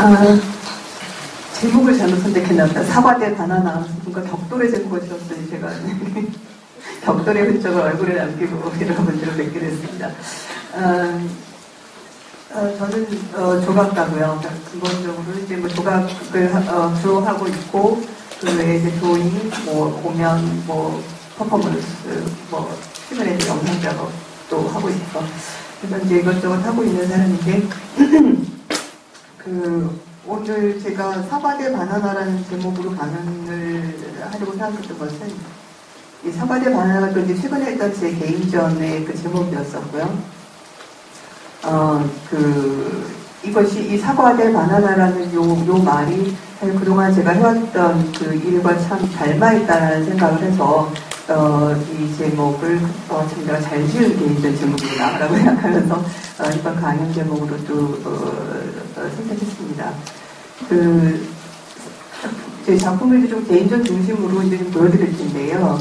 아, 제목을 잘못 선택했나 보다. 사과대 바나나. 뭔가 벽돌의 제목을 지었더니 제가 벽돌의 흔적을 얼굴에 남기고 여러분들을 뵙게 됐습니다. 저는 조각가고요. 기본적으로 이제 뭐 조각을 주로 하고 있고, 그 외에 이제 드로잉, 뭐 공연, 뭐 퍼포먼스, 뭐 시뮬레이션 영상 작업도 하고 있고, 그래서 이제 이것저것 하고 있는 사람인데, 오늘 제가 사과대 바나나라는 제목으로 강연을 하려고 생각했던 것은, 이 사과대 바나나가 또 이제 최근에 했던 제 개인전의 그 제목이었었고요. 이것이 이 사과대 바나나라는 요 말이 사실 그동안 제가 해왔던 그 일과 참 닮아있다는 생각을 해서, 이 제목을, 참 내가 잘 지은 개인전 제목이구나라고 생각하면서, 이번 강연 제목으로 또, 선택했습니다. 제 작품을 좀 개인전 중심으로 이제 좀 보여드릴 텐데요.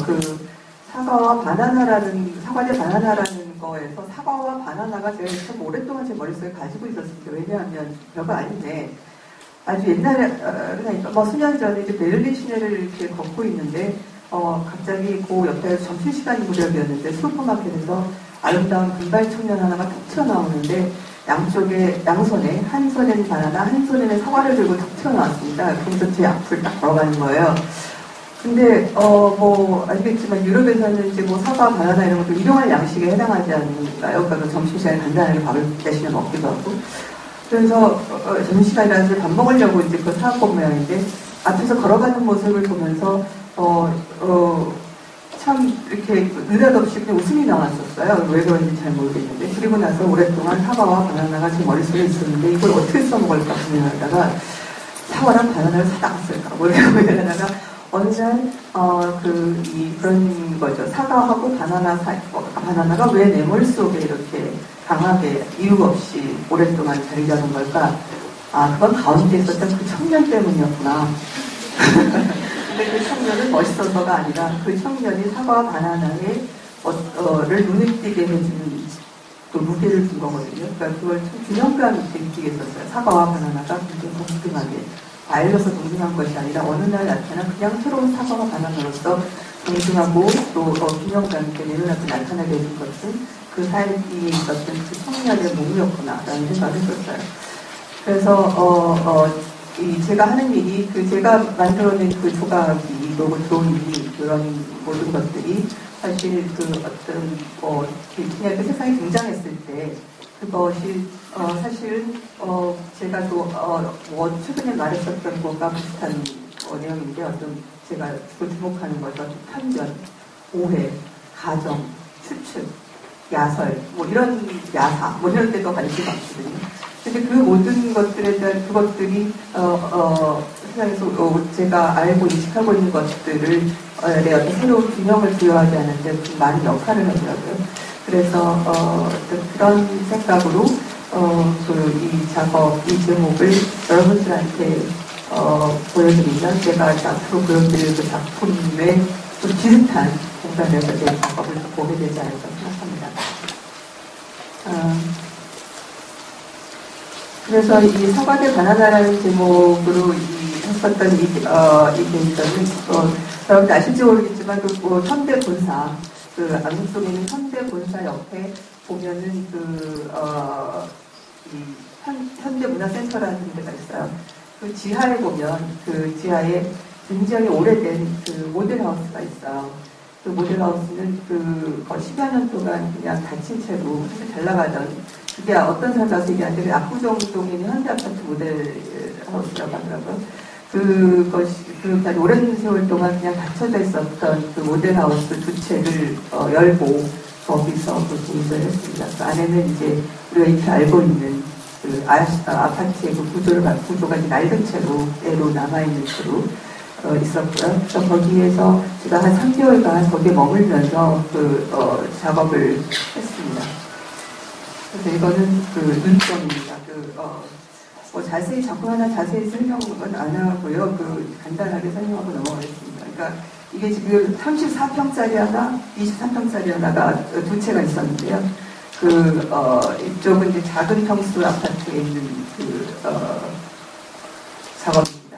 사과대 바나나라는 거에서 사과와 바나나가 제가 참 오랫동안 제 머릿속에 가지고 있었습니다. 왜냐하면 별거 아닌데, 아주 옛날에, 그러니까 뭐 수년 전에 이제 베를린 시내를 이렇게 걷고 있는데, 갑자기 그 옆에 점심시간 무렵이었는데, 슈퍼마켓에서 아름다운 금발 청년 하나가 툭 튀어나오는데, 양손에, 한 손에는 바나나, 한 손에는 사과를 들고 툭 튀어나왔습니다. 그러면서 제 앞을 딱 걸어가는 거예요. 근데, 알겠지만, 유럽에서는 이제 뭐 사과, 바나나 이런 것도 일용할 양식에 해당하지 않을까요? 그러니까 점심시간에 간단하게 밥을 대신에 먹기도 하고. 그래서, 점심시간이라서 밥 먹으려고 이제 그거 사갖고 모양인데, 앞에서 걸어가는 모습을 보면서, 참, 이렇게 느닷없이 그냥 웃음이 나왔었어요. 왜 그런지 잘 모르겠는데. 그리고 나서 오랫동안 사과와 바나나가 제 머릿속에 있었는데, 이걸 어떻게 써먹을까 고민하다가, 사과랑 바나나를 사다 갔을까? 뭐 이러고 이러다가, 어느 날, 그런 거죠. 사과하고 바나나가 왜 내 머릿속에 이렇게 강하게 이유 없이 오랫동안 자리 잡은 걸까? 그건 가운데 있었던 그 청년 때문이었구나. 근데 그 청년은 멋있어서가 아니라 그 청년이 사과와 바나나를 눈에 띄게 해주는 그 무게를 준 거거든요. 그러니까 그걸 참 균형감 있게 느끼게 했었어요. 사과와 바나나가 굉장히 동등하게. 과일로서 동등한 것이 아니라 어느 날 나타난 그냥 새로운 사과와 바나나로서 동등하고 또 균형감 있게 내 눈앞에 나타나게 해준 것은 그 사이에 있었던 그 청년의 몸이었구나라는 생각을 했었어요. 그래서 제가 하는 일이 제가 만들어낸 그 조각이 로고 드로잉이 그런 모든 것들이 사실 그냥 그 세상에 등장했을 때 그것이 사실 제가 최근에 말했었던 것과 비슷한 내용인데 제가 주목하는 것은 편견, 오해, 가정, 추측, 야설, 뭐 이런 야사, 뭐 이런 데도 관심이 많거든요. 근데 그 모든 것들에 대한 그것들이 세상에서 제가 알고 인식하고 있는 것들을 내 어떤 새로운 균형을 부여하지 않는데 많은 역할을 하더라고요. 그래서 그런 생각으로 이 제목을 여러분들한테 보여드리면 제가 앞으로 보여드릴 그 작품에 좀 비슷한 공간에서 제 작업을 보게 되지 않을까 생각합니다. 그래서 이 사과대 바나나라는 제목으로 했었던 이 개인전은 여러분들 아실지 모르겠지만 현대 본사 안국 속에 있는 현대 본사 옆에 보면은 현대문화센터라는 데가 있어요. 그 지하에 보면 그 지하에 굉장히 오래된 그 모델하우스가 있어요. 그 모델하우스는 10여 년 동안 그냥 닫힌 채로 잘 나가던 그게 어떤 사람 가서 얘기하는데 압구정동에 있는 현대아파트 모델하우스라고 하더라고요. 그것이 오랜 세월 동안 그냥 닫혀져 있었던 그 모델하우스 두 채를 열고 거기서 공부를 했습니다. 그 안에는 이제 우리가 이렇게 알고 있는 아파트의 구조가 낡은 채로 남아있는 채로 있었고요. 그래서 거기에서 제가 한 3개월간 거기에 머물면서 작업을 했습니다. 그래서 이거는 눈점입니다. 자세히 작품 하나 자세히 설명은 안 하고요. 간단하게 설명하고 넘어가겠습니다. 그러니까 이게 지금 34평짜리 하나, 23평짜리 하나가 두 채가 있었는데요. 이쪽은 이제 작은 평수 아파트에 있는 작업입니다.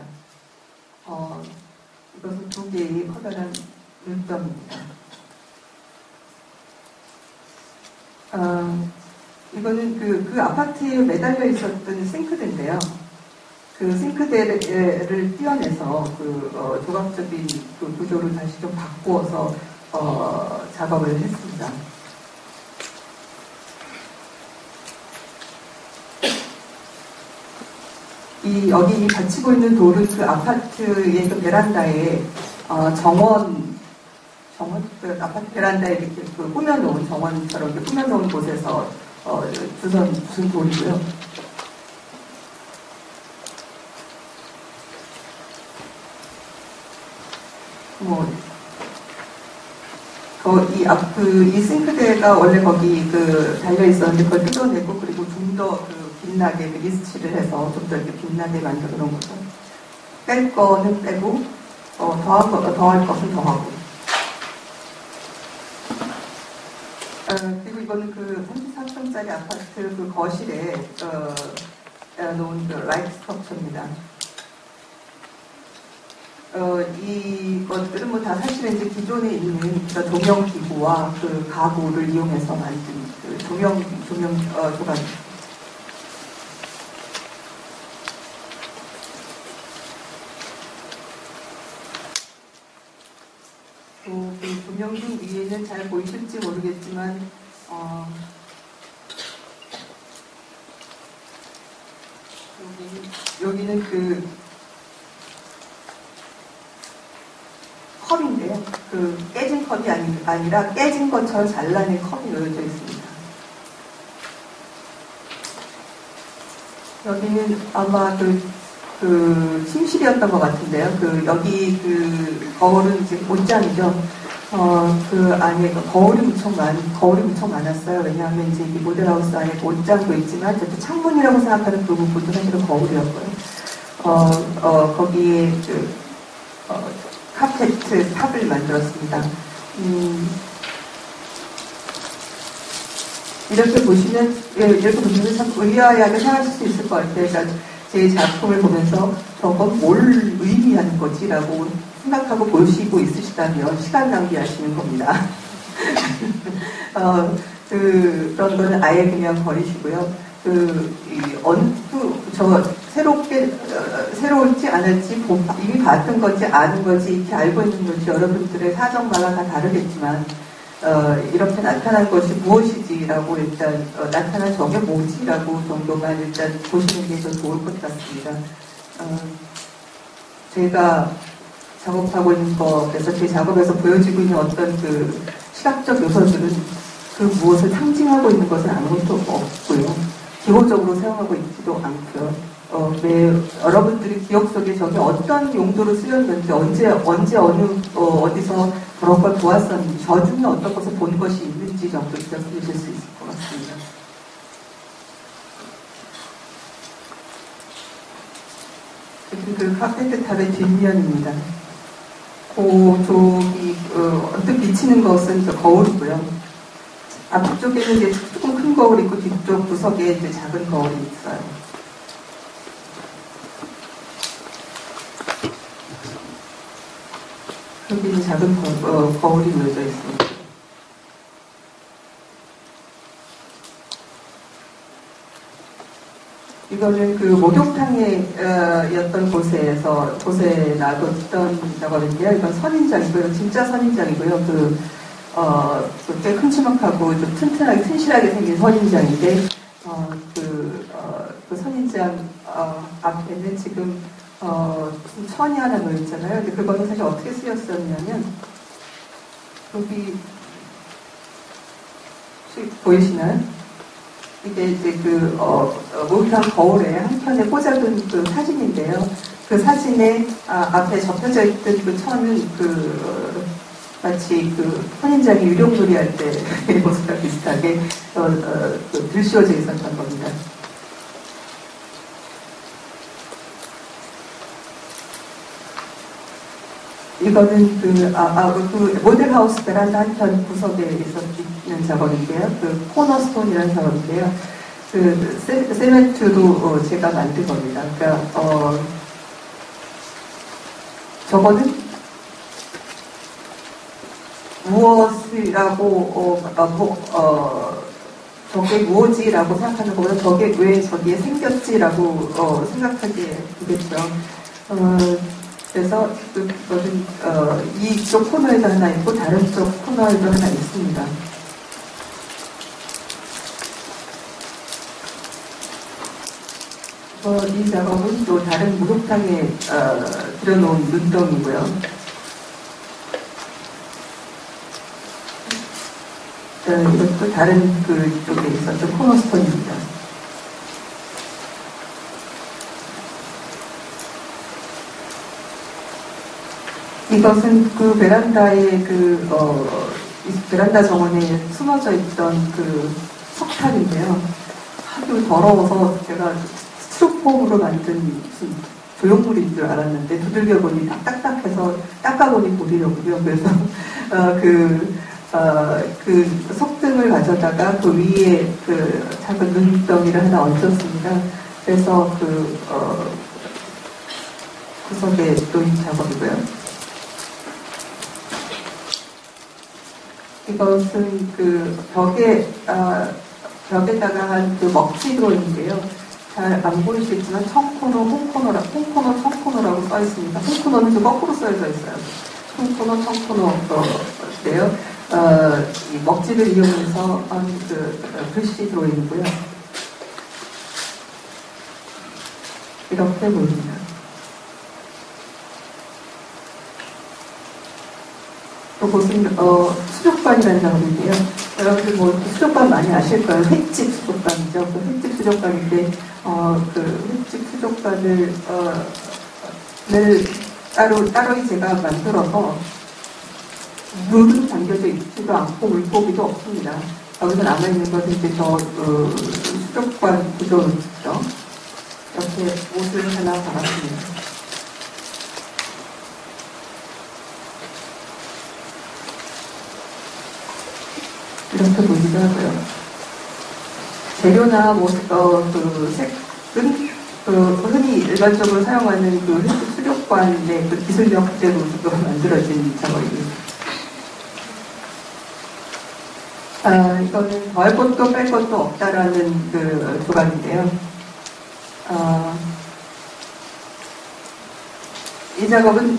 이것은 두 개의 커다란 물병입니다. 이거는 그 아파트에 매달려 있었던 싱크대인데요. 그 싱크대를 떼어내서 조각적인 그 구조를 다시 좀 바꾸어서 작업을 했습니다. 여기 받치고 있는 돌은 그 아파트의 그 베란다에 그 아파트 베란다에 이렇게 꾸며놓은 정원처럼 이렇게 꾸며놓은 곳에서 주선 돌이고요. 이 싱크대가 원래 거기 달려 있었는데 그걸 뜯어내고 그리고 좀 더 빛나게 리스치를 해서 좀 더 이렇게 빛나게 만들어 놓은 거죠. 뺄 거는 빼고 더할 것은 더하고. 그리고 이거는 34평짜리 아파트 그 거실에 놓은 라이트 스트럭처입니다. 이것들은 다 사실은 이제 기존에 있는 조명 기구와 그 가구를 이용해서 만든 조명 조각입니다. 그 조명등 위에는 잘 보이실지 모르겠지만 여기는 컵인데요. 깨진 컵이 아니라 깨진 것처럼 잘라낸 컵이 놓여져 있습니다. 여기는 아마 침실이었던 것 같은데요. 여기 거울은 이제 옷장이죠. 안에 거울이 무척 많았어요. 왜냐하면 이제 이 모델하우스 안에 옷장도 있지만 또 창문이라고 생각하는 그 부분도 사실은 거울이었고요. 거기에 카페트 탑을 만들었습니다. 이렇게 보시면 참 의아하게 생각하실 수 있을 것 같아요. 그러니까 제 작품을 보면서 저건 뭘 의미하는 거지라고 생각하고 보시고 있으시다면 시간 낭비하시는 겁니다. 그런 거는 아예 그냥 버리시고요. 새로울지 않을지, 이미 봤던 건지 아는 건지, 이렇게 알고 있는 건지, 여러분들의 사정마다 다 다르겠지만, 이렇게 나타난 것이 무엇이지라고 일단, 나타난 저게 뭐지라고 정도만 일단 보시는 게 더 좋을 것 같습니다. 제가 작업하고 있는 것에서, 제 작업에서 보여지고 있는 어떤 시각적 요소들은 무엇을 상징하고 있는 것은 아무것도 없고요. 기호적으로 사용하고 있지도 않고요. 여러분들이 기억 속에 저게 어떤 용도로 쓰였는지, 언제 어디서 그런 걸 보았었는지, 저 중에 어떤 것을 본 것이 있는지 정도 기억해 주실 수 있을 것 같습니다. 그 카페트 탑의 뒷면입니다. 저기 언뜻 비치는 것은 거울이고요. 앞쪽에는 이제 조금 큰 거울이 있고 뒤쪽 구석에 이제 작은 거울이 있어요. 여기는 작은 거울이 놓여져 있습니다. 이거는 목욕탕이었던 곳에 놔뒀던 작업인데요. 이건 선인장이고요. 진짜 선인장이고요. 꽤 큼지막하고 좀 튼튼하게, 튼실하게 생긴 선인장인데, 그 선인장 앞에는 지금 무슨 천이 하나 놓여있잖아요. 근데 그거는 사실 어떻게 쓰였었냐면, 여기 혹시 보이시나요? 이게 이제 목욕탕 거울에 한편에 꽂아둔 사진인데요. 그 사진에 앞에 접혀져 있던 그 천은 마치 선인장이 유령놀이 할 때의 모습과 비슷하게 들씌워져 있었던 겁니다. 이거는 모델하우스 베란다 한편 구석에 있는 작업인데요. 코너스톤이라는 작업인데요. 세멘트도 제가 만든 겁니다. 그러니까 저거는 무엇이라고, 저게 무엇이라고 생각하는 것보다 저게 왜 저기에 생겼지라고 생각하게 되겠죠. 그래서 그것은 이쪽 코너에도 하나 있고 다른 쪽 코너에도 하나 있습니다. 이 작업은 또 다른 목욕탕에 들여놓은 눈덩이고요. 이것도 다른 그쪽에 있었던 코너스톤입니다. 이것은 그 베란다의 베란다 정원에 숨어져 있던 그 석탄인데요. 하도 더러워서 제가 스티로폼으로 만든 무슨 조형물인 줄 알았는데 두들겨 보니 딱딱해서 닦아보니 보리더라고요. 그래서 그 석등을 가져다가 그 위에 그 작은 눈덩이를 하나 얹었습니다. 그래서 구석에 놓인 작업이고요. 이것은 그 벽에다가 한 그 먹지로인데요. 잘 안 보이시겠지만 청코너, 홍코너, 청코너라고 써 있습니다. 홍코너는 좀 거꾸로 써져 있어요. 홍코너, 청코너인데요. 이 먹지를 이용해서 한 글씨 들어있고요. 이렇게 보입니다. 이것은 수족관이라는 작업인데요. 여러분들 뭐 수족관 많이 아실 거예요. 횟집 수족관이죠. 그 횟집 수족관인데 횟집 수족관을 따로 제가 만들어서 물은 담겨져 있지도 않고 물고기도 없습니다. 여기서 남아있는 것은 이제 수족관 구조로 있죠. 이렇게 옷을 하나 달았습니다. 이렇게 보이기도 하고요. 재료나 색은 흔히 일반적으로 사용하는 그 수족관의 그 기술력 그대로 만들어진 작업입니다. 이거는 더할 것도 뺄 것도 없다라는 그 조각인데요. 이 작업은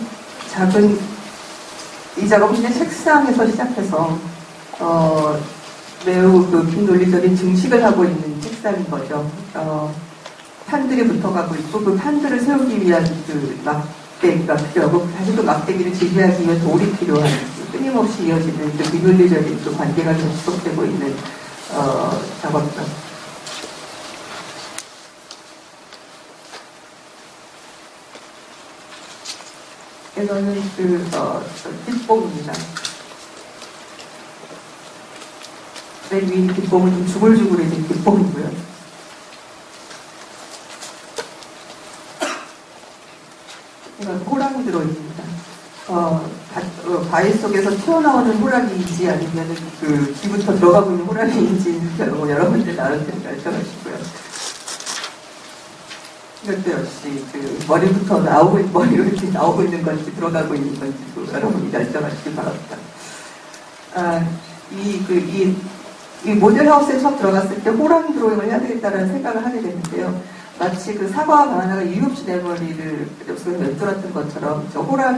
이제 책상에서 시작해서 매우 논리적인 증식을 하고 있는 책상인 거죠. 판들이 붙어가고 있고 그 판들을 세우기 위한 그 막대기가 필요하고 다시 그 막대기를 지지하기 위한 돌이 필요한 끊임없이 이어지는 그 비논리적인 그 관계가 계속되고 있는 작업이죠. 이거는 뒷봉입니다. 맨 위에 뒷봉은 좀 주글주글해진 뒷봉이고요. 이건 호랑이 들어있습니다. 바위 속에서 튀어나오는 호랑이인지 아니면 그 귀부터 들어가고 있는 호랑이인지 여러분들 나름대로 결정하시고요. 이것도 역시 머리로 이렇게 나오고 있는 건지 들어가고 있는 건지도 여러분이 결정하시기 바랍니다. 이 모델하우스에 처음 들어갔을 때 호랑이 드로잉을 해야 되겠다는 생각을 하게 됐는데요. 마치 그 사과와 바나나가 이유 없이 내 머리를 맴돌았던 것처럼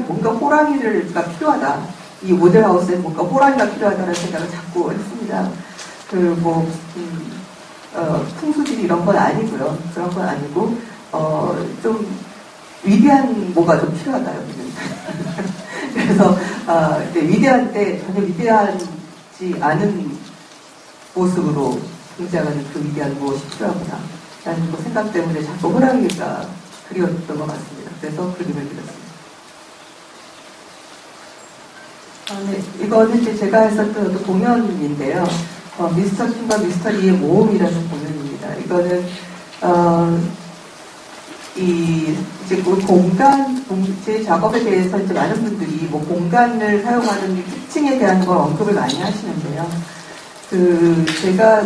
뭔가 호랑이가 필요하다. 이 모델하우스에 뭔가 호랑이가 필요하다는 생각을 자꾸 했습니다. 풍수지리 이런 건 아니고요. 그런 건 아니고, 좀 위대한 뭐가 좀 필요하다, 여기는. 그래서, 위대한데 전혀 위대하지 않은 모습으로 등장하는 그 위대한 무엇이 필요하구나. 라는 그 생각 때문에 자꾸 호랑이가 그리웠던 것 같습니다. 그래서 그림을 그렸습니다. 네, 이거는 이제 제가 했었던 공연인데요. 미스터 킹과 미스터 리의 모험이라는 공연입니다. 이거는, 이제 그 제 작업에 대해서 이제 많은 분들이 공간을 사용하는 특징에 대한 걸 언급을 많이 하시는데요. 제가,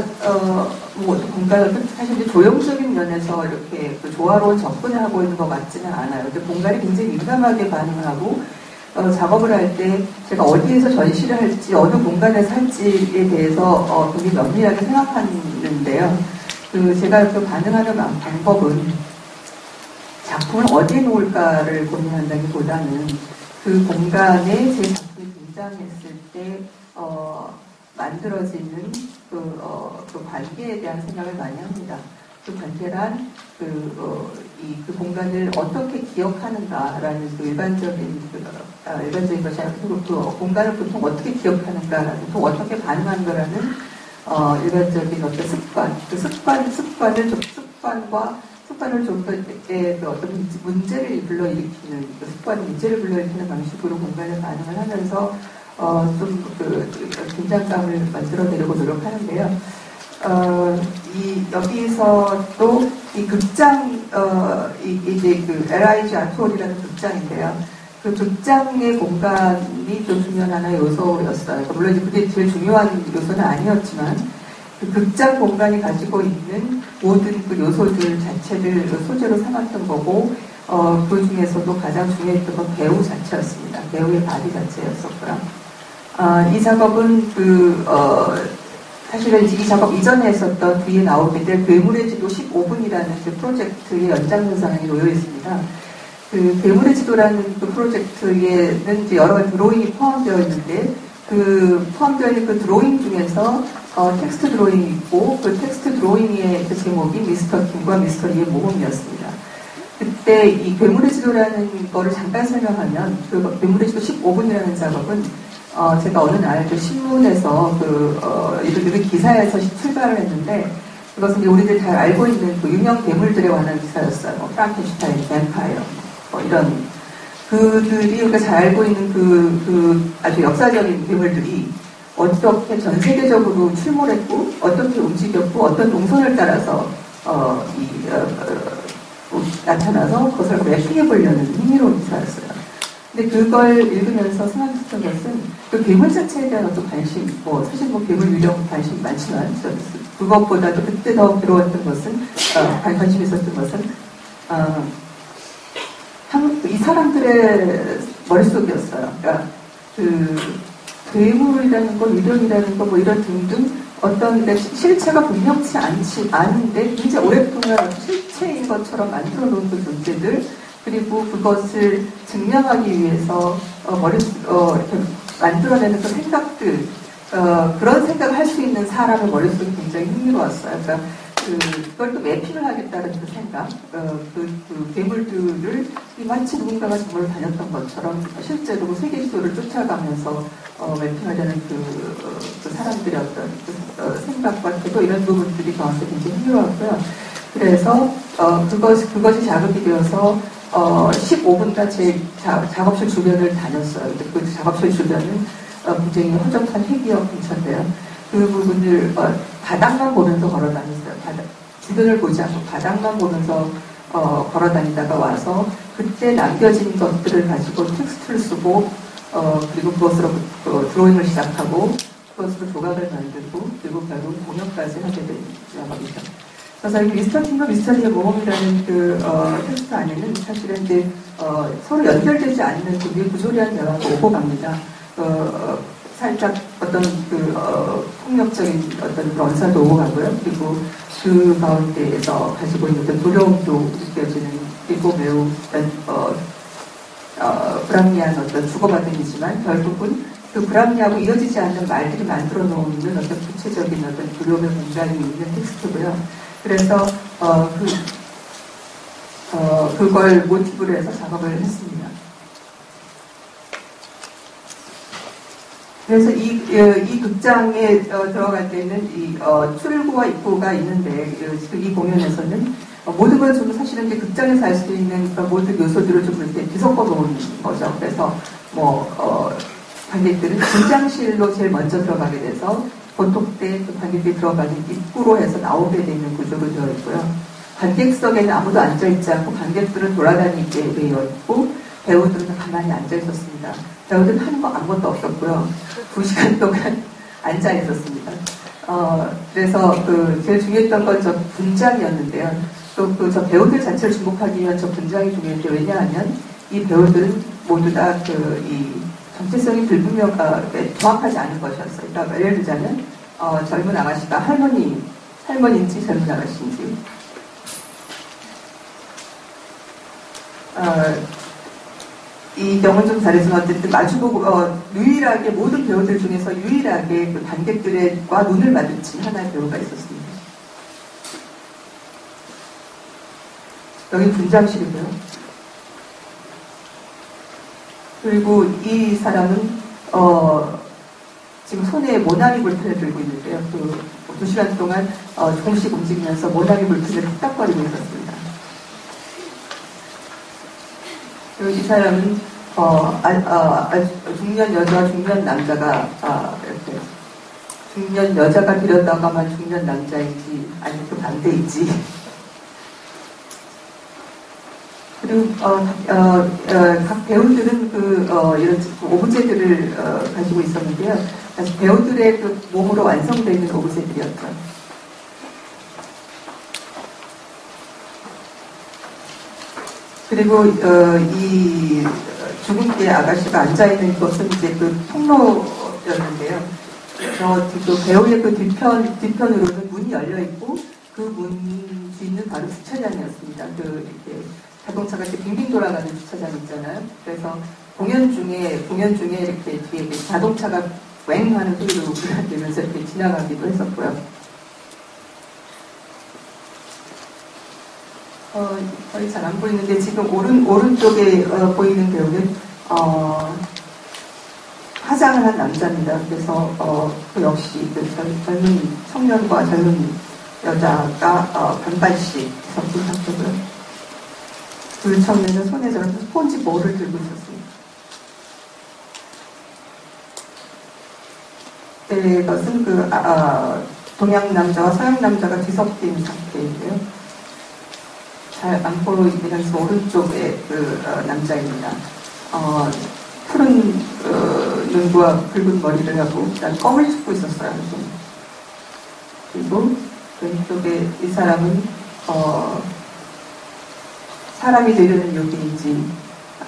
공간을, 사실 이제 조형적인 면에서 이렇게 조화로운 접근을 하고 있는 것 같지는 않아요. 근데 공간이 굉장히 민감하게 반응을 하고, 작업을 할 때 제가 어디에서 전시를 할지, 어느 공간에서 할지에 대해서 굉장히 면밀하게 생각하는데요. 제가 반응하는 방법은 작품을 어디에 놓을까를 고민한다기보다는 그 공간에 제 작품이 등장했을 때, 만들어지는 그 관계에 대한 생각을 많이 합니다. 그 관계란 그 공간을 어떻게 기억하는가라는 일반적인 것이 아니고 그 공간을 보통 어떻게 기억하는가라는, 보통 어떻게 반응하는가라는 일반적인 어떤 습관, 그 습관을 좀 더 어떤 문제를 불러일으키는, 그 습관의 문제를 불러일으키는 방식으로 공간에 반응을 하면서 긴장감을 만들어내려고 노력하는데요. 여기서 또 이 극장, 이제 LIG 아트홀이라는 극장인데요. 그 극장의 공간이 좀 중요한 하나의 요소였어요. 물론 이제 그게 제일 중요한 요소는 아니었지만, 그 극장 공간이 가지고 있는 모든 그 요소들 자체를 소재로 삼았던 거고, 그 중에서도 가장 중요했던 건 배우 자체였습니다. 배우의 바디 자체였었고요. 이 작업은 사실은 이 작업 이전에 했었던 뒤에 나오게 될 괴물의 지도 15분이라는 그 프로젝트의 연장선상에 놓여 있습니다. 그 괴물의 지도라는 그 프로젝트에는 이제 여러 가지 드로잉이 포함되어 있는데, 포함되어 있는 그 드로잉 중에서 텍스트 드로잉이 있고, 그 텍스트 드로잉의 그 제목이 미스터 킴과 미스터 리의 모험이었습니다. 그때 이 괴물의 지도라는 거를 잠깐 설명하면, 그 괴물의 지도 15분이라는 작업은 제가 어느 날 그 신문에서 이런 기사에서 출발을 했는데, 그것은 이제 우리들 잘 알고 있는 그 유명 괴물들에 관한 기사였어요. 프랑켄슈타인, 뱀파이어, 이런. 그들이 우리가 잘 알고 있는 아주 역사적인 괴물들이 어떻게 전 세계적으로 출몰했고, 어떻게 움직였고, 어떤 동선을 따라서, 나타나서 그것을 랩핑해 보려는 흥미로운 기사였어요. 근데 그걸 읽으면서 생각했던 것은 그 괴물 자체에 대한 어떤 관심, 사실 괴물 유령 관심이 많지만, 그것보다도 그때 더 괴로웠던 것은, 관심이 있었던 것은, 이 사람들의 머릿속이었어요. 그러니까, 괴물이라는 것, 유령이라는 것, 이런 등등, 어떤 실체가 분명치 않은데, 굉장히 오랫동안 실체인 것처럼 만들어 놓은 그 존재들, 그리고 그것을 증명하기 위해서 이렇게 만들어내는 그 생각들, 그런 생각을 할 수 있는 사람의 머릿속이 굉장히 흥미로웠어요. 그러니까 그걸 또 매핑을 하겠다는 그 생각, 괴물들을 마치 누군가가 정말 다녔던 것처럼 실제로 세계 지도를 쫓아가면서 매핑하려는 그 사람들의 어떤 생각과 태도, 이런 부분들이 저한테 굉장히 흥미로웠고요. 그래서 그것이 자극이 되어서 15분간 제 작업실 주변을 다녔어요. 그 작업실 주변은 굉장히 허접한 회기역 근처인데요. 그 부분을 바닥만 보면서 걸어 다녔어요. 주변을 보지 않고 바닥만 보면서 걸어 다니다가 와서 그때 남겨진 것들을 가지고 텍스트를 쓰고, 그리고 그것으로 드로잉을 시작하고, 그것으로 조각을 만들고, 그리고 결국 공연까지 하게 된 작업이죠. 그래서 이 미스터 킹과 미스터 리의 모험이라는 텍스트 안에는 사실은 이제 서로 연결되지 않는 굉장히 부조리한 대화가 오고 갑니다. 살짝 어떤 폭력적인 어떤 언사도 오고 가고요. 그리고 그 가운데에서 가지고 있는 어떤 두려움도 느껴지는, 그리고 매우 불합리한 어떤 주고받음이지만 결국은 그 불합리하고 이어지지 않는 말들이 만들어 놓는 어떤 구체적인 어떤 두려움의 공간이 있는 텍스트고요. 그래서 그걸 모티브로 해서 작업을 했습니다. 그래서 이 극장에 들어갈 때는 출구와 입구가 있는데, 지금 이 공연에서는 모든 걸 좀 사실은 이제 극장에서 알 수 있는 모든 요소들을 좀 이렇게 뒤섞어 놓은 거죠. 그래서 관객들은 분장실로 제일 먼저 들어가게 돼서 보통 때 관객들이 들어가는 입구로 해서 나오게 되는 구조로 되어 있고요. 관객석에는 아무도 앉아있지 않고 관객들은 돌아다니게 되어 있고, 배우들은 가만히 앉아있었습니다. 배우들은 하는 거 아무것도 없었고요. 2시간 동안 앉아있었습니다. 그래서 제일 중요했던 건 저 분장이었는데요. 또 저 배우들 자체를 주목하기 위한 저 분장이 중요한데, 왜냐하면 이 배우들은 모두 다 이 정체성이 정확하지 않은 것이었어요. 그러니까 예를 들자면 젊은 아가씨가 할머니인지 젊은 아가씨인지, 이 경우는 좀 다르지만 어쨌든 마주보고 유일하게 모든 배우들 중에서 유일하게 그 관객들과 눈을 마주친 하나의 배우가 있었습니다. 여기 분장실이고요. 그리고 이 사람은 지금 손에 모나미 볼펜을 들고 있는데요. 2시간 동안 조금씩 움직이면서 모나미 볼펜을 툭닥거리고 있었습니다. 그리고 이 사람은 중년 여자와 중년 남자가 이렇게 중년 여자가 되려다가만 중년 남자인지 아니면 그 반대인지. 그리고 각 배우들은 이런 오브제들을 가지고 있었는데요. 사실 배우들의 그 몸으로 완성되어 있는 오브제들이었죠. 그리고 이 죽은 게 아가씨가 앉아있는 것은 이제 그 통로였는데요. 그 배우의 그 뒤편으로는 문이 열려있고 그 문 뒤는 바로 주차장이었습니다. 이렇게 자동차가 이렇게 빙빙 돌아가는 주차장 있잖아요. 그래서 공연 중에 이렇게 뒤에 자동차가 웽 하는 소리로 들면서 이렇게 지나가기도 했었고요. 거의 잘 안 보이는데 지금 오른쪽에 보이는 배우는 화장을 한 남자입니다. 그래서 그 역시 젊은 청년과 젊은 여자가 반반씩 섞인 상태고요. 그 처음에는 손에 저런 스폰지 볼을 들고 있었습니다. 이것은 동양 남자와 서양 남자가 뒤섞인 상태이고요. 잘 안 보이면서 오른쪽에 남자입니다. 푸른 눈과 붉은 머리를 하고 일단 껌을 씹고 있었어요. 그리고 왼쪽에 이 사람은 사람이 되려는 요기인지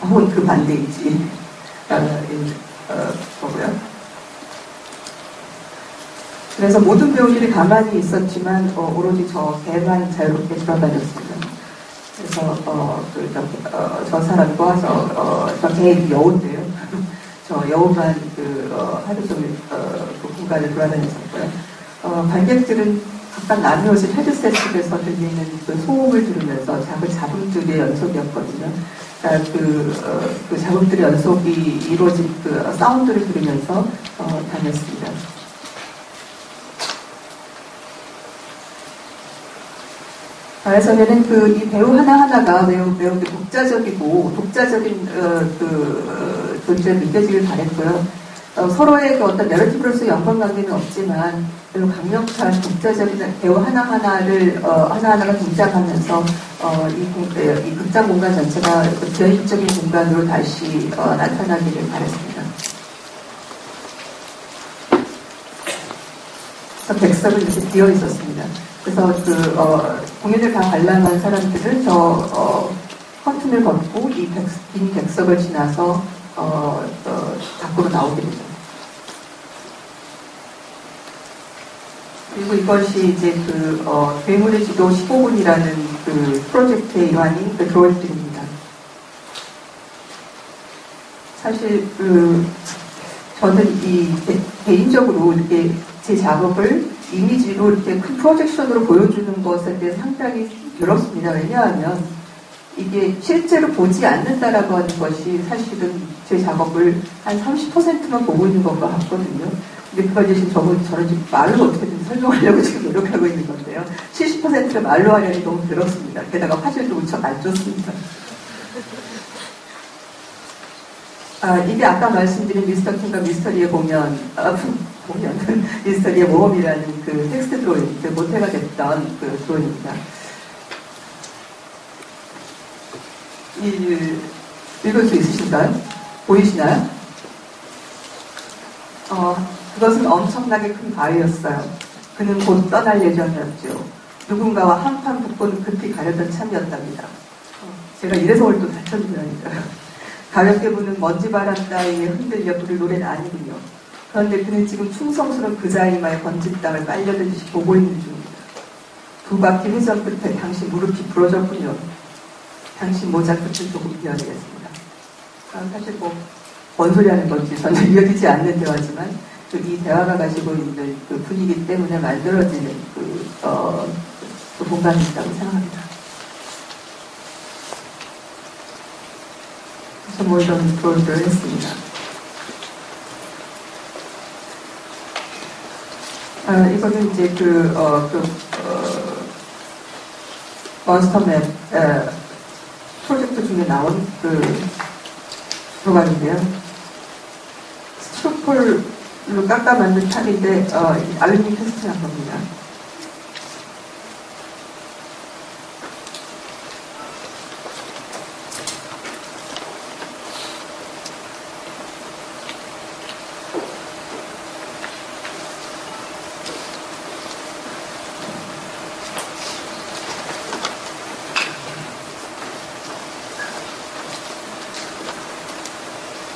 혹은 그 반대인지 보고요. 그래서 모든 배우들이 가만히 있었지만 오로지 저 개만 자유롭게 돌아다녔습니다. 그래서 저 사람과 저 개의 여우인데요. 저 여우만 하루 종일 그 공간을 돌아다녔었고요. 관객들은 각각 나누어진 헤드셋 속에서 들리는 그 소음을 들으면서 작은 잡음들의 연속이었거든요. 그러니까 그 잡음들의 연속이 이루어진 그 사운드를 들으면서 다녔습니다. 예전에는 이 배우 하나하나가 매우 독자적인 존재를 느껴지길 바랬고요. 서로의 어떤 내러티브로서의 연관관계는 없지만 매우 강력한 독자적인 배우 하나하나가 등장하면서 이 극장 공간 전체가 비현실적인 공간으로 다시 나타나기를 바랬습니다. 그래서 백석은 이렇게 비어 있었습니다. 그래서 공연을 다 관람한 사람들은 커튼을 걷고 이 빈 백석을 지나서 밖으로 나오게 되죠. 그리고 이것이 이제 괴물의 지도 15분이라는 그 프로젝트의 일환인 드로잉들입니다. 사실 저는 개인적으로 이렇게 제 작업을 이미지로 이렇게 큰 프로젝션으로 보여주는 것에 대해 상당히 어렵습니다. 왜냐하면 이게 실제로 보지 않는다라고 하는 것이 사실은 제 작업을 한 30%만 보고 있는 것 같거든요. 근데 그걸 대신 저는 지금 말로 어떻게든 설명하려고 지금 노력하고 있는 건데요. 70%를 말로 하려니 너무 들었습니다. 게다가 화질도 무척 안 좋습니다. 이게 아까 말씀드린 미스터 킹과 미스터리의 미스터리의 모험이라는 그 텍스트 드로잉, 그 모태가 됐던 그 드로잉입니다. 읽을 수 있으신가요? 보이시나요? 그것은 엄청나게 큰 바위였어요. 그는 곧 떠날 예정이었죠. 누군가와 한판 붙고는 급히 가려던 참이었답니다. 제가 이래서 오늘 또 다쳤느냐니까요. 가볍게 부는 먼지바람 따위에 흔들려 부를 노래는 아니군요. 그런데 그는 지금 충성스러운 그자이마의 번진 땅을 빨려들듯이 보고 있는 중입니다. 두 바퀴 회전 끝에 당신 무릎이 부러졌군요. 당신 모자 끝을 조금 비워야 되겠습니다. 사실 뭔 소리 하는 건지 전혀 이어지지 않는 대화지만 이 대화가 가지고 있는 그 분위기 때문에 만들어지는 그 공간이 있다고 생각합니다. 그래서 뭐 이런 프로를 했습니다. 이거는 이제 몬스터맵 프로젝트 중에 나온 프로그램인데요. 스트로폴로 깎아 만든 탑인데 알루미늄 테스트한 겁니다.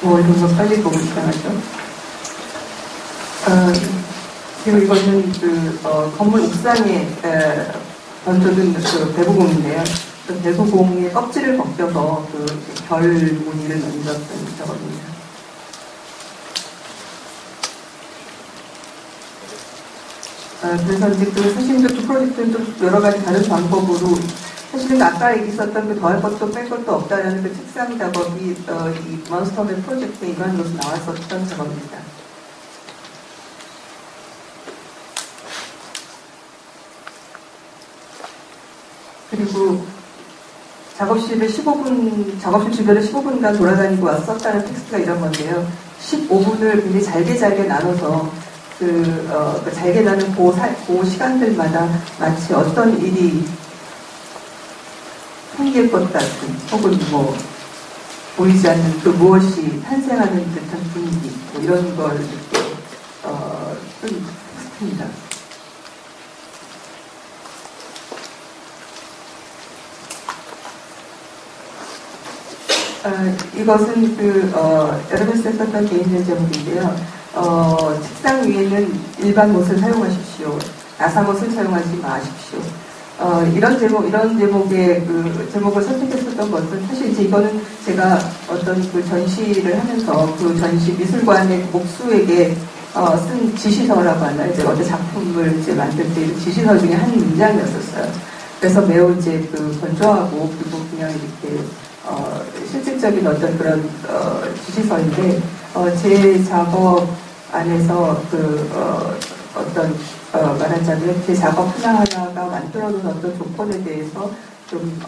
이런 거 빨리 보고 시작하죠. 그리고 이거는 건물 옥상에 던져둔 배구공인데요. 그 배구공의 껍질을 벗겨서 별 무늬를 만들었던 작업입니다. 그래서 이제 사실 그 프로젝트는 좀 여러 가지 다른 방법으로 사실은 아까 얘기했었던 더할 것도 뺄 것도 없다라는 책상 작업이 이 몬스터맵 프로젝트의 일환으로서 나왔었던 작업입니다. 그리고 작업실 주변에 15분간 돌아다니고 왔었다는 텍스트가 이런 건데요. 15분을 굉장히 잘게 나눠서 잘게 나는 그 시간들마다 마치 어떤 일이 생길 것 같은 혹은 보이지 않는 무엇이 탄생하는 듯한 분위기 이런 걸 이렇게 쓴 텍스트입니다. 이것은 여러분께서 썼던 개인적 제목인데요. 책상 위에는 일반 옷을 사용하십시오. 나사옷을 사용하지 마십시오. 이런 제목의 제목을 선택했었던 것은 사실 이제 이거는 제가 어떤 전시를 하면서 전시 미술관의 목수에게 쓴 지시서라고 하나요? 제가 어떤 작품을 이제 만들 때 지시서 중에 한 문장이었었어요. 그래서 매우 이제 건조하고 그리고 그냥 이렇게 실질적인 어떤 그런 지시서인데 제 작업 안에서 말하자면 제 작업 하나하나가 만들어놓은 어떤 조건에 대해서 좀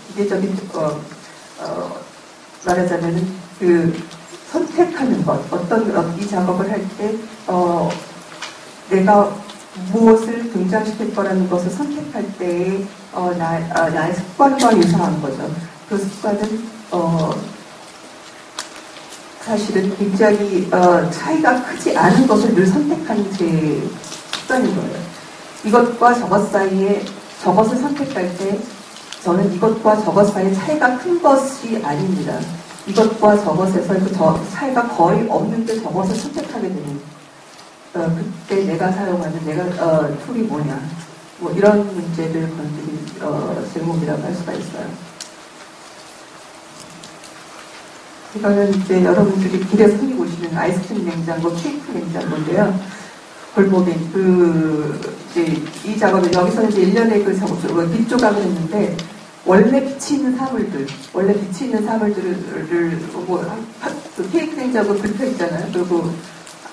기계적인 말하자면 선택하는 것 이 작업을 할 때 내가 무엇을 등장시킬 거라는 것을 선택할 때의 나의 습관과 유사한 거죠. 그 습관은 사실은 굉장히 차이가 크지 않은 것을 늘 선택하는 제 습관인 거예요. 이것과 저것 사이에 저것을 선택할 때 저는 이것과 저것 사이에 차이가 큰 것이 아닙니다. 이것과 저것에서 차이가 거의 없는데 저것을 선택하게 되는 그때 내가 사용하는 툴이 뭐냐 이런 문제를 건드린 제목이라고 할 수가 있어요. 이거는 이제 여러분들이 길에서 흔히 보시는 아이스크림 냉장고, 케이크 냉장고인데요. 골목인 이 작업을 여기서 이제 1년에 빛 조각을 했는데 원래 빛이 있는 사물들을 케이크 냉장고 긁혀 있잖아요. 그리고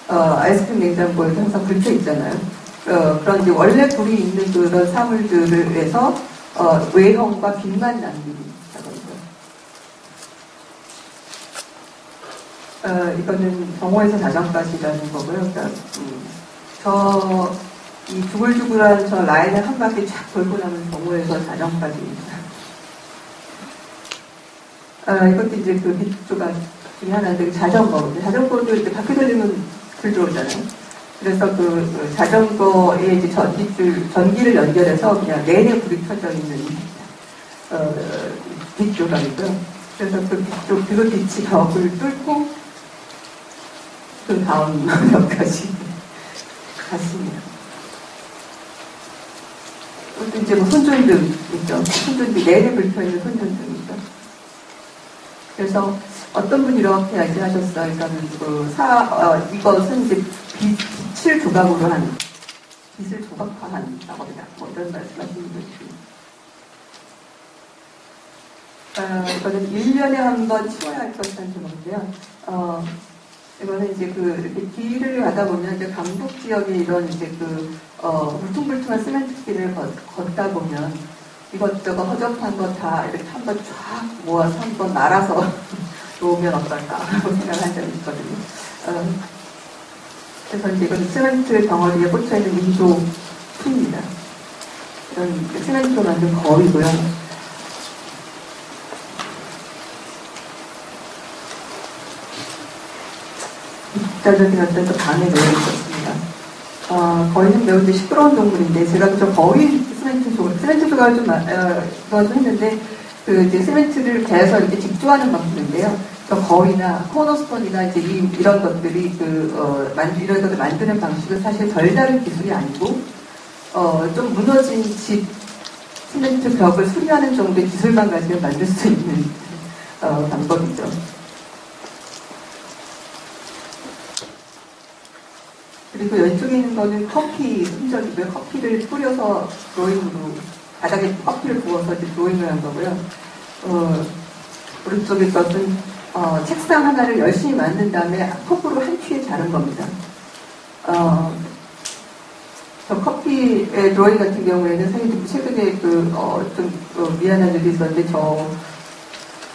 아이스크림 냉장고에 항상 긁혀 있잖아요. 그런 이제 원래 불이 있는 그런 사물들을 해서 외형과 빛만 남기는 작업이죠. 이거는 정오에서 자정까지라는 거고요. 그러니까 이 두글두글한 저 라인을 한 바퀴 쫙 돌고 나면 정오에서 자정까지입니다. 이것도 이제 빛 조각 중에 하나인데 자전거도 이제 바퀴 돌리면 불 들어오잖아요. 그래서 그 자전거에 이제 전기를 연결해서 그냥 내내 불이 켜져 있는 뒷조각이고요. 그래서 그 빛이 벽을 뚫고 그 다음 벽까지 갔습니다. 또 이제 뭐 손전등 있죠. 손전등 내내 불 켜 있는 손전등이죠. 그래서 어떤 분이 이렇게 이야기하셨어요. 그러니까 이것은 이제 빛을 조각으로 한, 빛을 조각화한 작업이다. 뭐 이런 말씀하시는 분이. 이거는 1년에 한 번 치워야 할 것이라는 제목인데요. 이거는 이제 이렇게 길을 가다 보면 이제 강북 지역에 이런 이제 울퉁불퉁한 시멘트 길을 걷다 보면 이것저것 허접한 거 다 이렇게 한번 쫙 모아서 한번 말아서 놓으면 어떨까라고 생각을 한 적이 있거든요. 그래서 이제 이건 시멘트 덩어리에 꽂혀있는 민소품입니다. 이런 시멘트로 만든 거위고요. 입자적인 어떤 또 방에 놓여 있었습니다. 거위는 매우 이제 시끄러운 동물인데, 제가 저 거위 시멘트 조각을 좀 했는데, 이제 시멘트를 개서 이렇게 직조하는 방법인데요. 거위나 코너스톤이나 이제 이런 것들이 이런 것을 만드는 방식은 사실 별다른 기술이 아니고, 좀 무너진 집 시멘트 벽을 수리하는 정도의 기술만 가지면 만들 수 있는 방법이죠. 그리고 왼쪽에 있는 거는 커피 흔적이고요. 커피를 뿌려서 드로잉으로, 바닥에 커피를 부어서 이제 드로잉을 한 거고요. 오른쪽에 것은 책상 하나를 열심히 만든 다음에 컵으로 한 큐에 자른 겁니다. 저 커피의 드로잉 같은 경우에는 사실 최근에 좀 미안한 일이 있었는데, 저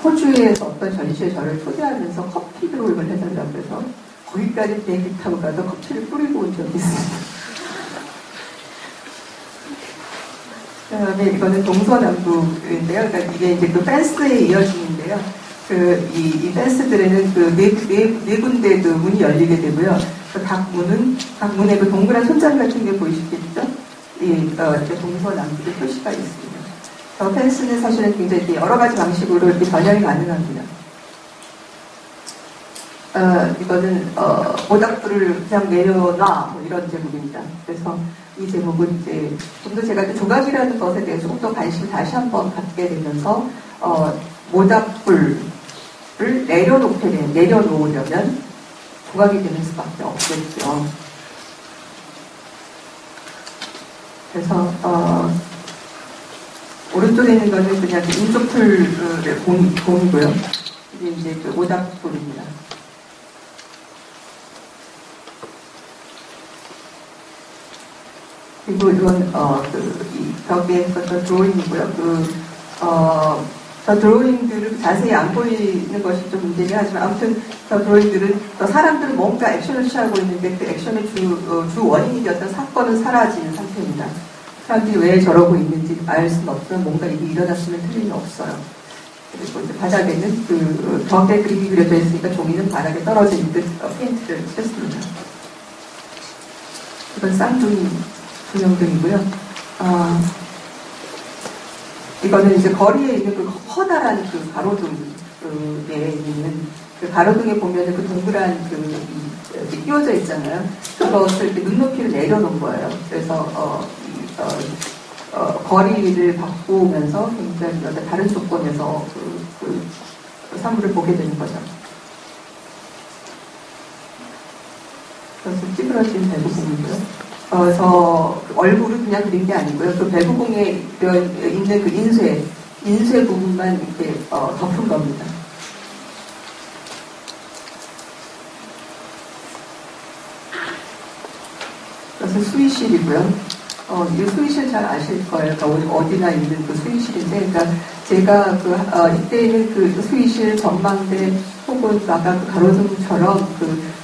호주에서 어떤 전시에 저를 초대하면서 커피 드로잉을 해달라고 해서 거기까지 비행기 타고 가서 커피를 뿌리고 온 적이 있습니다. 그다음에 이거는 동서남북인데요. 그러니까 이게 이제 펜스에 이어지는데요. 이 펜스들에는 네 군데 문이 열리게 되고요. 각 문에 동그란 손잡이 같은 게 보이시겠죠? 동서남북의 표시가 있습니다. 저 펜스는 사실은 굉장히 여러 가지 방식으로 이렇게 변형이 가능합니다. 이거는 모닥불을 그냥 내려놔 뭐 이런 제목입니다. 그래서 이 제목은 이제 좀 더 제가 조각이라는 것에 대해서 조금 더 관심을 다시 한번 갖게 되면서 모닥불을 내려놓으려면 조각이 되는 수밖에 없겠죠. 그래서 오른쪽에 있는 거는 그냥 인조풀의 곰이고요. 이게 이제 모닥불입니다. 그리고 이건 이 벽에 있었던 드로잉이고요. 저 드로잉들을 자세히 안 보이는 것이 좀 문제긴 하지만, 아무튼 저 드로잉들은 사람들은 뭔가 액션을 취하고 있는데 그 액션의 주 원인이 되었던 사건은 사라지는 상태입니다. 사람들이 왜 저러고 있는지 알 수는 없지만 뭔가 일이 일어났으면 틀림이 없어요. 그리고 이제 바닥에는 벽에 그림이 그려져 있으니까 종이는 바닥에 떨어져 있는 페인트를 쳤습니다. 이건 쌍둥이 조명등이고요. 이거는 이제 거리에 있는 커다란 가로등에 있는 가로등에 보면은 동그란 끼워져 있잖아요. 그것을 이렇게 눈높이를 내려놓은 거예요. 그래서 거리를 바꾸면서 굉장히 다른 조건에서 사물을 보게 되는 거죠. 그래서 찌그러진 배구공이고요. 그래서 얼굴을 그냥 그린 게 아니고요. 그 배구공에 있는 그 인쇄 부분만 이렇게 덮은 겁니다. 그래서 수의실이고요. 이 수의실 잘 아실 거예요. 그러니까 어디나 있는 그 수의실인데, 그러니까 제가 이때는 그 수의실 전망대 혹은 아까 그 가로등처럼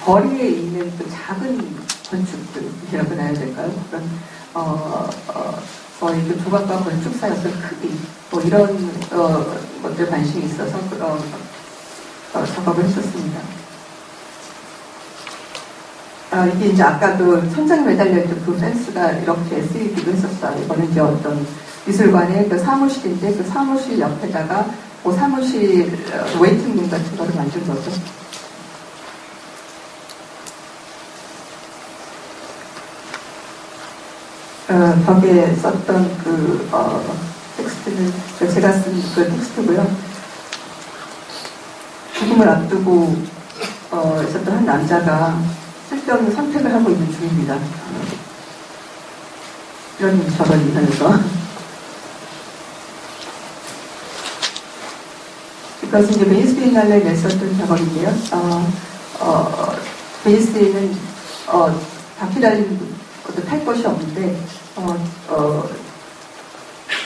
거리에 있는 작은 건축들이라고 나야 될까요? 그런 거의 조각과 건축사의 크기 뭐 이런 것들 관심이 있어서 작업을 했었습니다. 이게 이제 아까 그 천장에 매달려있던 그 펜스가 이렇게 쓰이기도 했었어요. 이거는 이제 어떤 미술관의 그 사무실인데 그 사무실 옆에다가 그 사무실 웨이팅룸 같은 거를 만든 거죠. 벽에 썼던 그 텍스트는 제가 쓴 그 텍스트고요. 죽음을 앞두고 있었던 한 남자가 쓸데없는 선택을 하고 있는 중입니다. 이런 저런 하면서 이것은 이제 베니스 비엔날레에 냈었던 작업인데요. 베니스에는 바퀴 달린 탈 것이 없는데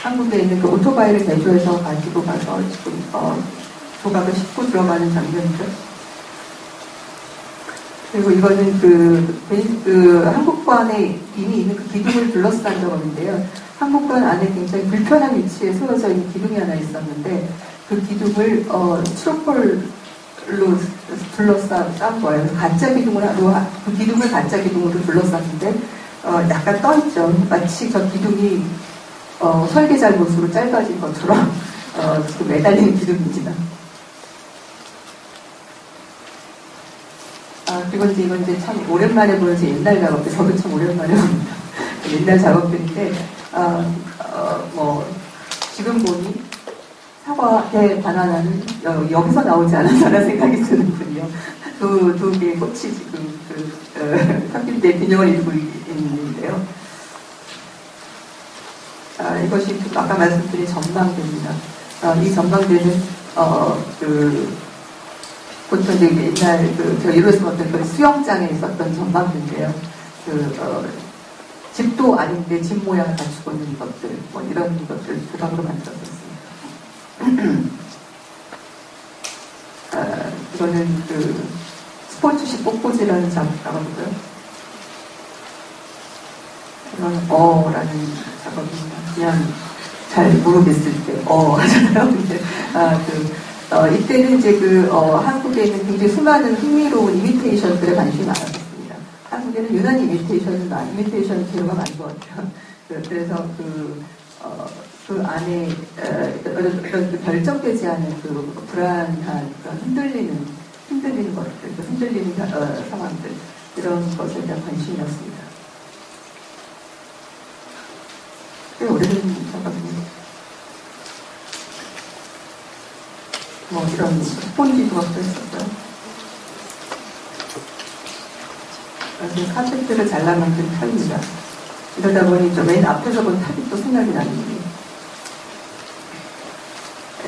한국에 있는 그 오토바이를 개조해서 가지고 가서 지금 조각을 싣고 들어가는 장면이죠. 그리고 이거는 그 한국관에 이미 있는 그 기둥을 둘러싼 작업인데요. 한국관 안에 굉장히 불편한 위치에 세워져 있는 기둥이 하나 있었는데 그 기둥을 스티로폴로 둘러싼 거예요. 가짜 기둥으로 그 기둥을 가짜 기둥으로 둘러쌌는데 약간 떠있죠. 마치 저 기둥이 설계 잘못으로 짧아진 것처럼 지금 매달리는 기둥입니다. 그리고 이건 이제 참 오랜만에 보는 제 옛날 작업들, 저도 참 오랜만에 봅니다. 옛날 작업들인데, 지금 보니 사과에 바나나는 여기서 나오지 않았다는 생각이 드는군요. 두 개의 꽃이 지금 섞인데 균형을 이루고 있는데요. 이것이 아까 말씀드린 전망대입니다. 이 전망대는 보통 이제 옛날 제가 이루어서 어떤 그 수영장에 있었던 전망대인데요. 집도 아닌데 집 모양을 갖추고 있는 것들, 이런 것들 조각으로 만들었습니다. 이거는 스포츠식 꽃꽂이라는 작업이고요. 이건 라는 작업입니다. 그냥 잘 모르겠을 때 하잖아요. 근데 이때는 이제 한국에 있는 굉장히 수많은 흥미로운 이미테이션들에 관심이 많았습니다. 한국에는 유난 이미테이션 재료가 많은 것 같아요. 그래서 그 안에 어떤 결정되지 않은 불안한 흔들리는 것들, 흔들리는 상황들, 이런 것에 대한 관심이었습니다. 꽤 오래된 작업입니다. 이런 스폰지 조각도 했었어요. 그래서 카페트를 잘라 만든 탑입니다. 이러다 보니 맨 앞에서 본 탑이 또 생각이 나는데,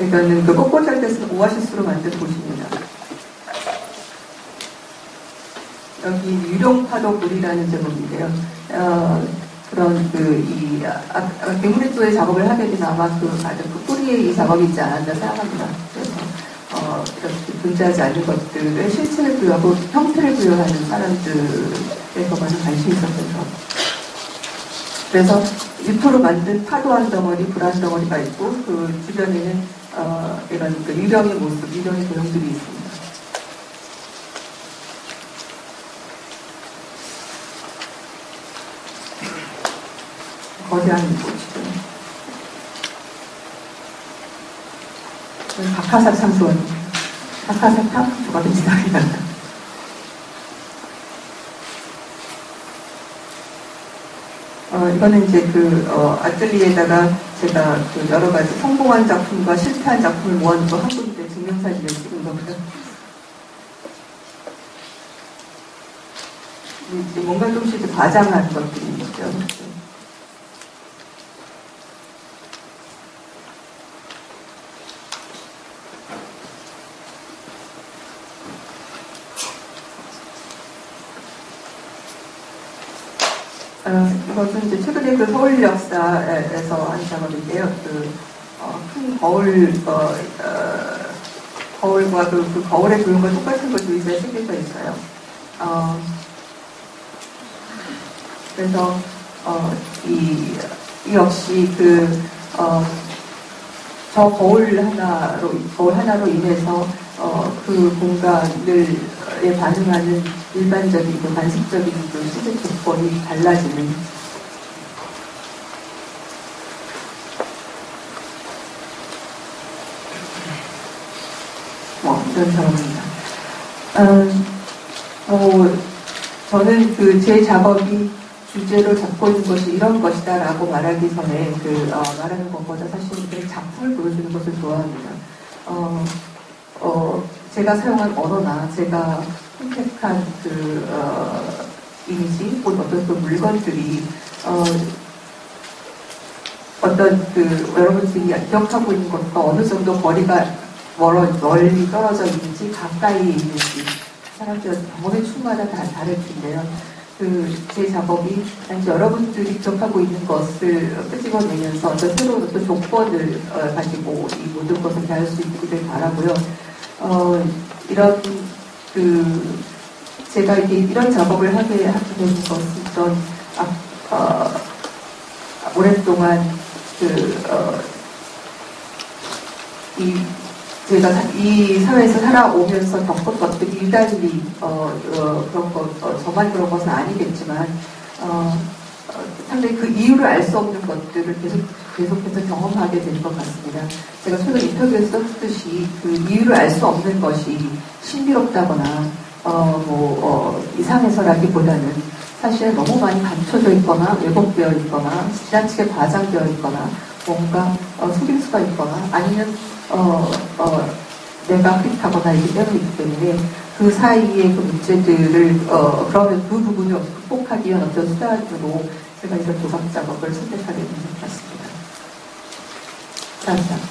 이거는 그 꽃꽂이할 때 쓰는 오아시스로 만든 곳입니다. 여기 유령파도굴이라는 제목인데요. 그런 괴물의 조의 작업을 하게 되면 아마 그 뿌리에 이 작업이 있지 않았나 생각합니다. 그래서 이렇게 존재하지 않는 것들의 실체를 부여하고 형태를 부여하는 사람들에 더 많은 관심이 있었죠. 그래서 유토로 만든 파도 한 덩어리, 불 한 덩어리가 있고 그 주변에는 이런 유령의 모습, 유령의 도형들이 있습니다. 거대한 꽃이죠. 박하사 참수원입니다. 박하사 탑 조각이 지나갑니다. 이거는 이제 아틀리에다가 제가 여러 가지 성공한 작품과 실패한 작품을 모아놓고 한 군데 증명사진을 찍은 겁니다. 이제 뭔가 조금씩 과장한 것들이 있죠. 이것은 이제 최근에 서울 역사에서 한 작업인데요. 큰 거울과 그 거울의 도형과 똑같은 것이 의자에 새겨져 있어요. 그래서 이 역시 저 거울 하나로 인해서 그 공간을 반응하는 일반적인 그 관습적인 그 시즌 조건이 달라지는 이런 상황입니다. 저는 그 제 작업이 주제로 잡고 있는 것이 이런 것이다라고 말하기 전에 말하는 것보다 사실 그 작품을 보여주는 것을 좋아합니다. 제가 사용한 언어나 제가 선택한 이미지, 혹은 어떤 그 물건들이 어떤 여러분들이 기억하고 있는 것과 어느 정도 거리가 멀리 떨어져 있는지 가까이 있는지 사람들 경험의 추마다 다 다를 텐데요. 제 작업이 단지 여러분들이 기억하고 있는 것을 끄집어내면서 어떤 새로운 어떤 조건을 가지고 이 모든 것을 대할 수 있기를 바라고요. 이런 제가 이런 작업을 하게 되는 것은 오랫동안 제가 이 사회에서 살아오면서 겪은 것들이 유달리 저만 그런 것은 아니겠지만 상당히 그 이유를 알 수 없는 것들을 계속해서 경험하게 되는 것 같습니다. 제가 최근 인터뷰에서 썼듯이 그 이유를 알 수 없는 것이 신비롭다거나 이상해서라기보다는 사실 너무 많이 감춰져 있거나 왜곡되어 있거나 지나치게 과장되어 있거나 뭔가 속일 수가 있거나 아니면 내가 흐릿하거나 이기 때문에 그 사이의 그 문제들을 그러면 그 부분을 극복하기 위한 어떤 수단으로 제가 이런 조각 작업을 선택하게 된 것 같습니다. 감사합니다.